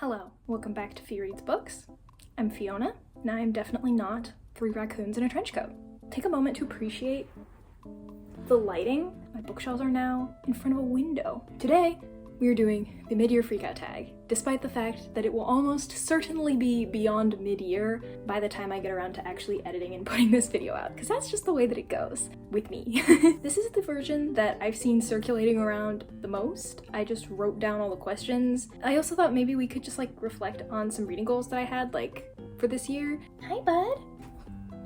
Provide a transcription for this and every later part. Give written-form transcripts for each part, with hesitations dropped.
Hello, welcome back to Fee Reads Books. I'm Fiona, and I am definitely not 3 raccoons in a trench coat. Take a moment to appreciate the lighting. My bookshelves are now in front of a window. Today, we are doing the mid-year freakout tag, despite the fact that it will almost certainly be beyond mid-year by the time I get around to actually editing and putting this video out, because that's just the way that it goes with me. This is the version that I've seen circulating around the most. I just wrote down all the questions. I also thought maybe we could just reflect on some reading goals that I had for this year. Hi, bud.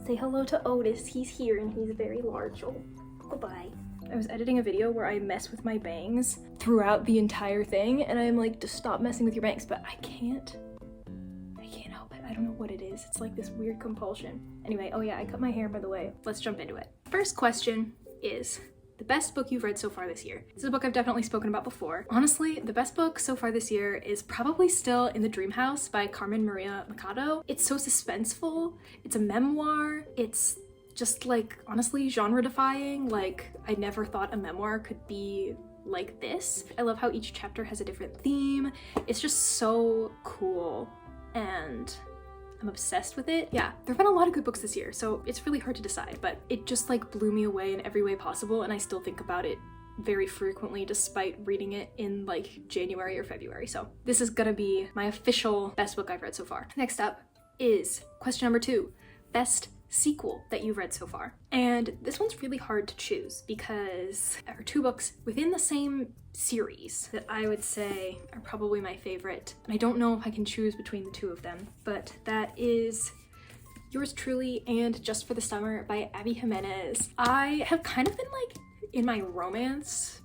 Say hello to Otis. He's here and he's very large. Oh, goodbye. I was editing a video where I mess with my bangs throughout the entire thing, and I'm like, just stop messing with your bangs, but I can't help it. I don't know what it is. It's like this weird compulsion. Anyway, oh yeah, I cut my hair, by the way. Let's jump into it. First question is the best book you've read so far this year. This is a book I've definitely spoken about before. Honestly, the best book so far this year is probably still In the Dream House by Carmen Maria Machado. It's so suspenseful. It's a memoir. It's just honestly genre defying. I never thought a memoir could be like this. I love how each chapter has a different theme. It's just so cool and I'm obsessed with it. Yeah, there've been a lot of good books this year, so it's really hard to decide, but it just blew me away in every way possible, and I still think about it very frequently despite reading it in January or February. So this is gonna be my official best book I've read so far. Next up is question number 2, best sequel that you've read so far. And this one's really hard to choose because there are 2 books within the same series that I would say are probably my favorite. And I don't know if I can choose between the 2 of them, but that is Yours Truly and Just for the Summer by Abby Jimenez. I have kind of been in my romance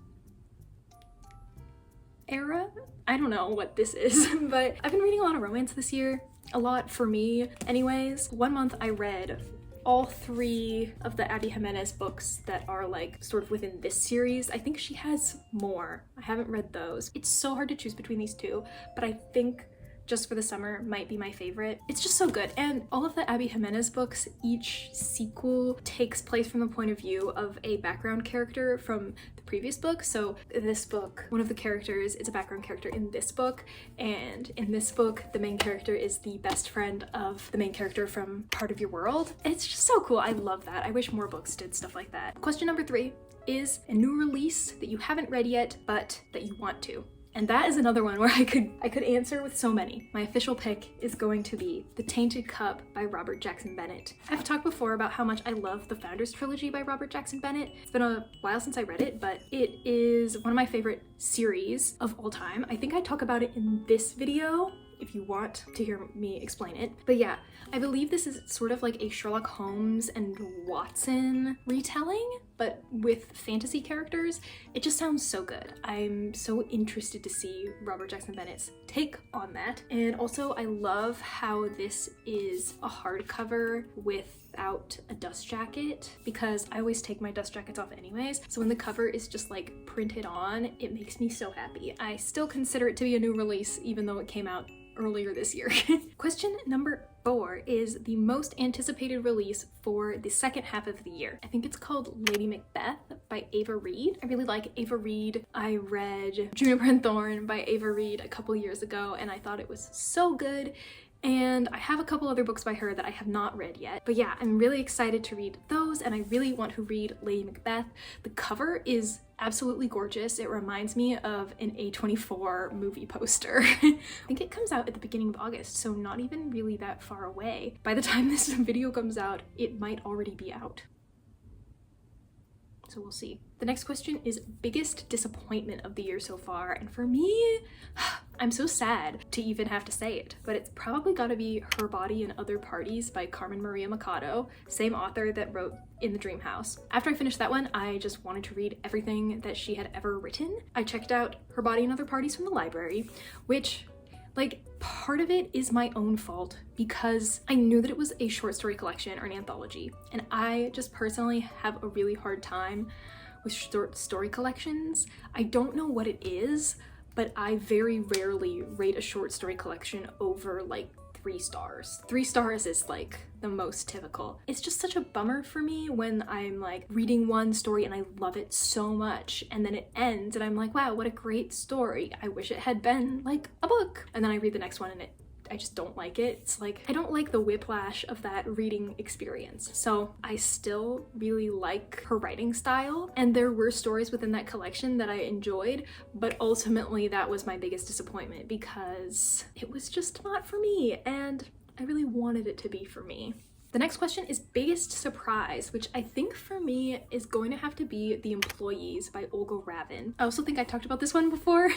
era. I don't know what this is, but I've been reading a lot of romance this year. A lot for me anyways. One month I read all 3 of the Abby Jimenez books that are sort of within this series. I think she has more. I haven't read those. It's so hard to choose between these 2, but I think Just for the Summer might be my favorite. It's just so good. And all of the Abby Jimenez books, each sequel takes place from the point of view of a background character from the previous book. So this book, one of the characters is a background character in this book. And in this book, the main character is the best friend of the main character from Part of Your World. And it's just so cool. I love that. I wish more books did stuff like that. Question number 3 is a new release that you haven't read yet, but that you want to. And that is another one where I could answer with so many. My official pick is going to be The Tainted Cup by Robert Jackson Bennett. I've talked before about how much I love the Founders Trilogy by Robert Jackson Bennett. It's been a while since I read it, but it is one of my favorite series of all time. I think I talk about it in this video if you want to hear me explain it. But yeah, I believe this is sort of like a Sherlock Holmes and Watson retelling, but with fantasy characters. It just sounds so good. I'm so interested to see Robert Jackson Bennett's take on that. And also I love how this is a hardcover without a dust jacket, because I always take my dust jackets off anyways. So when the cover is just printed on, it makes me so happy. I still consider it to be a new release, even though it came out earlier this year. Question number 4 is the most anticipated release for the second half of the year. I think it's called Lady Macbeth by Ava Reid. I really like Ava Reid. I read Juniper and Thorn by Ava Reid a couple years ago and I thought it was so good. And I have a couple other books by her that I have not read yet. But yeah, I'm really excited to read those, and I really want to read Lady Macbeth. The cover is absolutely gorgeous. It reminds me of an A24 movie poster. I think it comes out at the beginning of August, so not even really that far away. By the time this video comes out, it might already be out. So we'll see. The next question is biggest disappointment of the year so far. And for me, I'm so sad to even have to say it, but it's probably gotta be Her Body and Other Parties by Carmen Maria Machado, same author that wrote In the Dream House. After I finished that one, I just wanted to read everything that she had ever written. I checked out Her Body and Other Parties from the library, which part of it is my own fault because I knew that it was a short story collection or an anthology, and I just personally have a really hard time with short story collections. I don't know what it is, but I very rarely rate a short story collection over 3 stars. 3 stars is like the most typical. It's just such a bummer for me when I'm like reading one story and I love it so much and then it ends and I'm like, wow, what a great story. I wish it had been like a book. And then I read the next one and I just don't like it. It's like, I don't like the whiplash of that reading experience. So I still really like her writing style, and there were stories within that collection that I enjoyed, but ultimately that was my biggest disappointment because it was just not for me, and I really wanted it to be for me. The next question is biggest surprise, which I think for me is going to have to be The Employees by Olga Ravin. I also think I talked about this one before.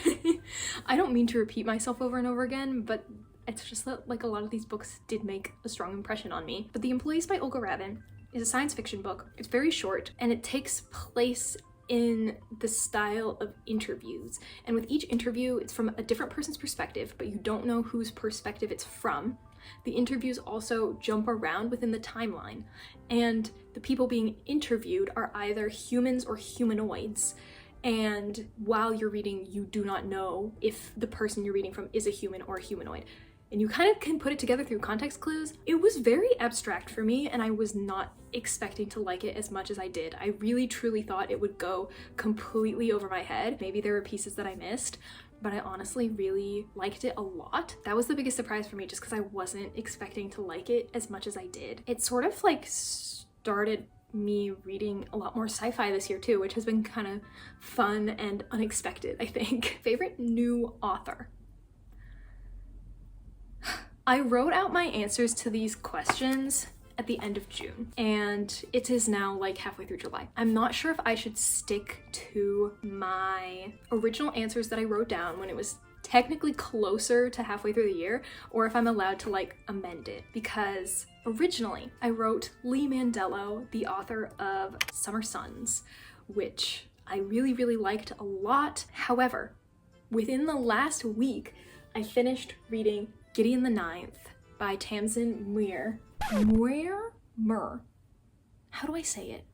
I don't mean to repeat myself over and over again, but it's just that like a lot of these books did make a strong impression on me. But The Employees by Olga Ravin is a science fiction book. It's very short and it takes place in the style of interviews. And with each interview, it's from a different person's perspective, but you don't know whose perspective it's from. The interviews also jump around within the timeline, and the people being interviewed are either humans or humanoids. And while you're reading, you do not know if the person you're reading from is a human or a humanoid. And you kind of can put it together through context clues. It was very abstract for me, and I was not expecting to like it as much as I did. I really truly thought it would go completely over my head. Maybe there were pieces that I missed, but I honestly really liked it a lot. That was the biggest surprise for me, just because I wasn't expecting to like it as much as I did. It sort of like started me reading a lot more sci-fi this year too, which has been kind of fun and unexpected, I think. Favorite new author? I wrote out my answers to these questions at the end of June, and it is now like halfway through July. I'm not sure if I should stick to my original answers that I wrote down when it was technically closer to halfway through the year, or if I'm allowed to like amend it, because originally I wrote Lee Mandello, the author of Summer Suns, which I really, really liked a lot. However, within the last week, I finished reading Gideon the Ninth by Tamsin Muir. How do I say it?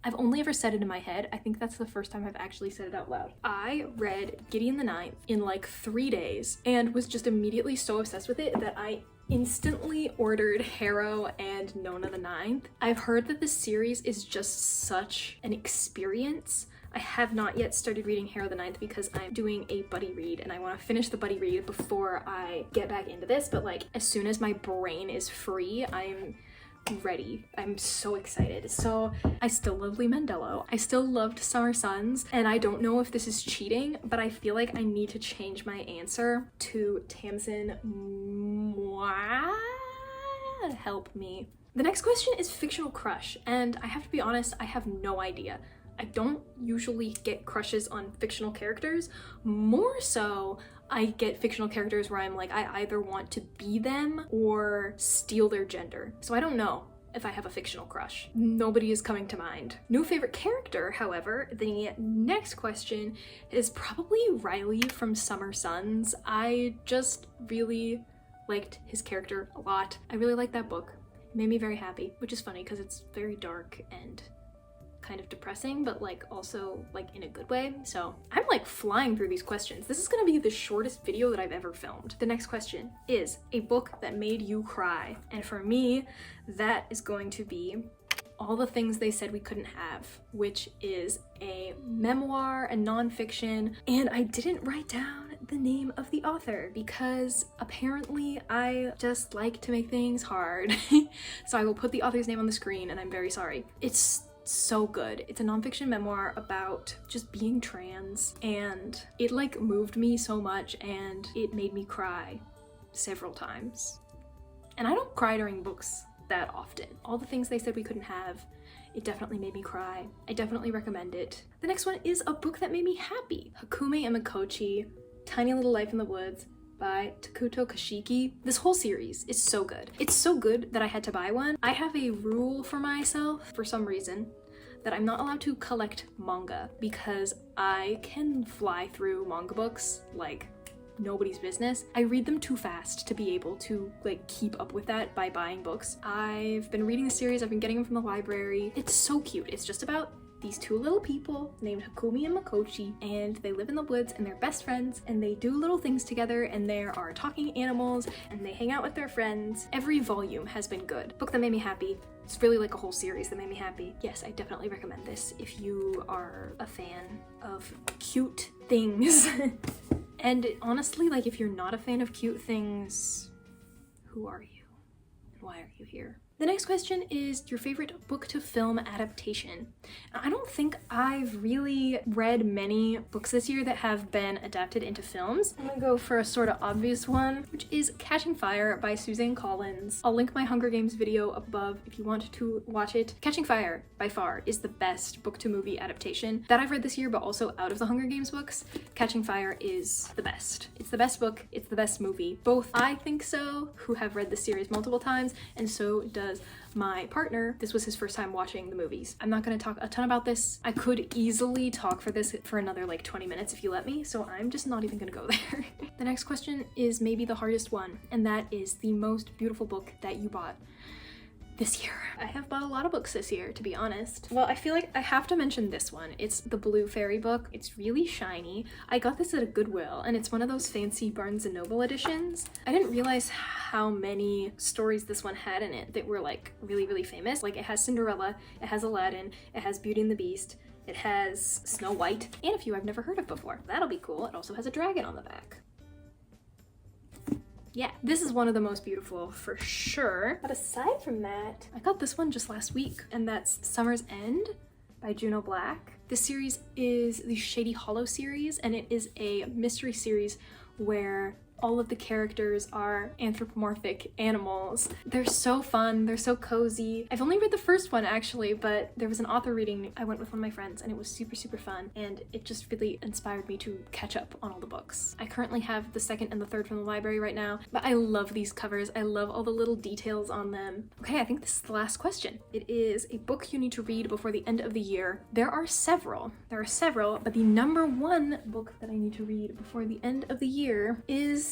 I've only ever said it in my head. I think that's the first time I've actually said it out loud. I read Gideon the Ninth in like 3 days and was just immediately so obsessed with it that I instantly ordered Harrow and Nona the Ninth. I've heard that this series is just such an experience. I have not yet started reading Harrow the Ninth because I'm doing a buddy read and I want to finish the buddy read before I get back into this, but like as soon as my brain is free, I'm ready. I'm so excited. So I still love Lee Mandello. I still loved Summer Suns, and I don't know if this is cheating, but I feel like I need to change my answer to Tamsin Muir. Help me. The next question is fictional crush, and I have to be honest, I have no idea. I don't usually get crushes on fictional characters. More so, I get fictional characters where I'm like, I either want to be them or steal their gender. So I don't know if I have a fictional crush. Nobody is coming to mind. New favorite character, however, the next question is probably Riley from Summer Suns. I just really liked his character a lot. I really liked that book. It made me very happy, which is funny because it's very dark and kind of depressing, but like also like in a good way. So I'm like flying through these questions. This is gonna be the shortest video that I've ever filmed. The next question is a book that made you cry. And for me, that is going to be All the Things They Said We Couldn't Have, which is a memoir, a nonfiction, and I didn't write down the name of the author because apparently I just like to make things hard. So I will put the author's name on the screen and I'm very sorry. It's so good. It's a nonfiction memoir about just being trans, and it like moved me so much and it made me cry several times. And I don't cry during books that often. All the Things They Said We Couldn't Have, it definitely made me cry. I definitely recommend it. The next one is a book that made me happy. Hakume and Mikochi, Tiny Little Life in the Woods by Takuto Kashiki. This whole series is so good. It's so good that I had to buy one. I have a rule for myself, for some reason, that I'm not allowed to collect manga because I can fly through manga books like nobody's business. I read them too fast to be able to like keep up with that by buying books. I've been reading the series, I've been getting them from the library. It's so cute. It's just about these two little people named Hakumi and Makochi, and they live in the woods and they're best friends and they do little things together, and there are talking animals and they hang out with their friends. Every volume has been good. Book that made me happy. It's really like a whole series that made me happy. Yes, I definitely recommend this if you are a fan of cute things. And honestly, like, if you're not a fan of cute things, who are you? And why are you here? The next question is your favorite book to film adaptation. I don't think I've really read many books this year that have been adapted into films. I'm gonna go for a sort of obvious one, which is Catching Fire by Suzanne Collins. I'll link my Hunger Games video above if you want to watch it. Catching Fire, by far, is the best book to movie adaptation that I've read this year, but also out of the Hunger Games books. Catching Fire is the best. It's the best book, it's the best movie. Both I think so, who have read the series multiple times, and so does my partner. This was his first time watching the movies. I'm not going to talk a ton about this. I could easily talk for this for another like 20 minutes if you let me, so I'm just not even going to go there. The next question is maybe the hardest one, and that is the most beautiful book that you bought this year. I have bought a lot of books this year, to be honest. Well, I feel like I have to mention this one. It's the Blue Fairy book. It's really shiny. I got this at a Goodwill, and it's one of those fancy Barnes & Noble editions. I didn't realize how many stories this one had in it that were like really, really famous. Like, it has Cinderella, it has Aladdin, it has Beauty and the Beast, it has Snow White, and a few I've never heard of before. That'll be cool. It also has a dragon on the back. Yeah, this is one of the most beautiful for sure. But aside from that, I got this one just last week, and that's Summer's End by Juno Black. This series is the Shady Hollow series, and it is a mystery series where all of the characters are anthropomorphic animals. They're so fun, they're so cozy. I've only read the first one actually, but there was an author reading I went with one of my friends, and it was super, super fun, and it just really inspired me to catch up on all the books. I currently have the second and the third from the library right now, but I love these covers. I love all the little details on them. Okay, I think this is the last question. It is a book you need to read before the end of the year. There are several, but the number one book that I need to read before the end of the year is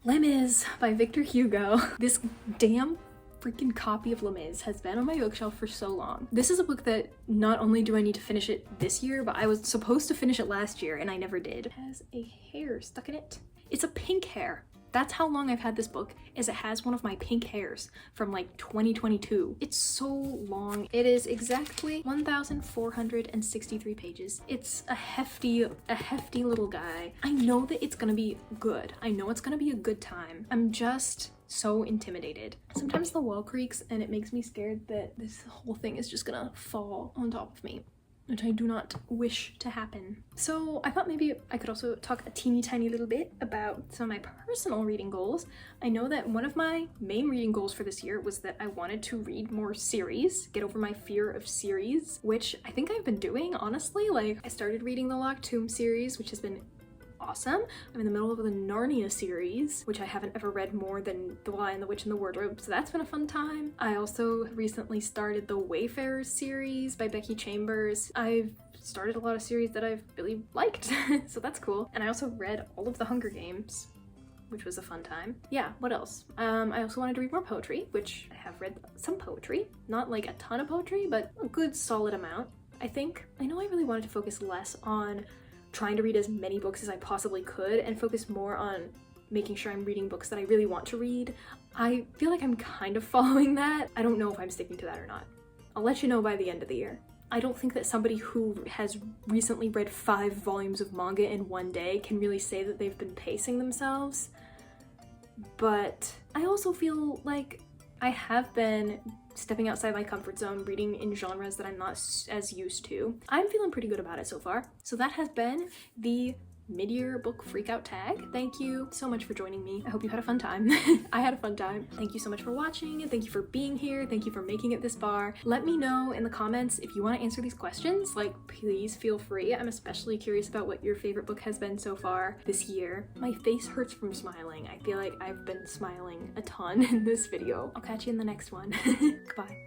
Les Mis by Victor Hugo. This damn freaking copy of Les Mis has been on my bookshelf for so long. This is a book that not only do I need to finish it this year, but I was supposed to finish it last year and I never did. It has a hair stuck in it. It's a pink hair. That's how long I've had this book, is it has one of my pink hairs from like 2022. It's so long. It is exactly 1,463 pages. It's a hefty little guy. I know that it's gonna be good. I know it's gonna be a good time. I'm just so intimidated. Sometimes the wall creaks and it makes me scared that this whole thing is just gonna fall on top of me, which I do not wish to happen. So I thought maybe I could also talk a teeny tiny little bit about some of my personal reading goals. I know that one of my main reading goals for this year was that I wanted to read more series, get over my fear of series, which I think I've been doing, honestly. Like, I started reading the Locked Tomb series, which has been awesome. I'm in the middle of the Narnia series, which I haven't ever read more than The Lion, the Witch, and the Wardrobe, so that's been a fun time. I also recently started the Wayfarers series by Becky Chambers. I've started a lot of series that I've really liked, so that's cool. And I also read all of the Hunger Games, which was a fun time. Yeah, what else? I also wanted to read more poetry, which I have read some poetry. Not like a ton of poetry, but a good solid amount. I know I really wanted to focus less on trying to read as many books as I possibly could and focus more on making sure I'm reading books that I really want to read. I feel like I'm kind of following that. I don't know if I'm sticking to that or not. I'll let you know by the end of the year. I don't think that somebody who has recently read 5 volumes of manga in one day can really say that they've been pacing themselves. But I also feel like I have been stepping outside my comfort zone, reading in genres that I'm not as used to. I'm feeling pretty good about it so far. So that has been the mid-year book freakout tag. Thank you so much for joining me. I hope you had a fun time. I had a fun time. Thank you so much for watching, and thank you for being here. Thank you for making it this far. Let me know in the comments if you want to answer these questions. Like, please feel free. I'm especially curious about what your favorite book has been so far this year. My face hurts from smiling. I feel like I've been smiling a ton in this video. I'll catch you in the next one. Goodbye.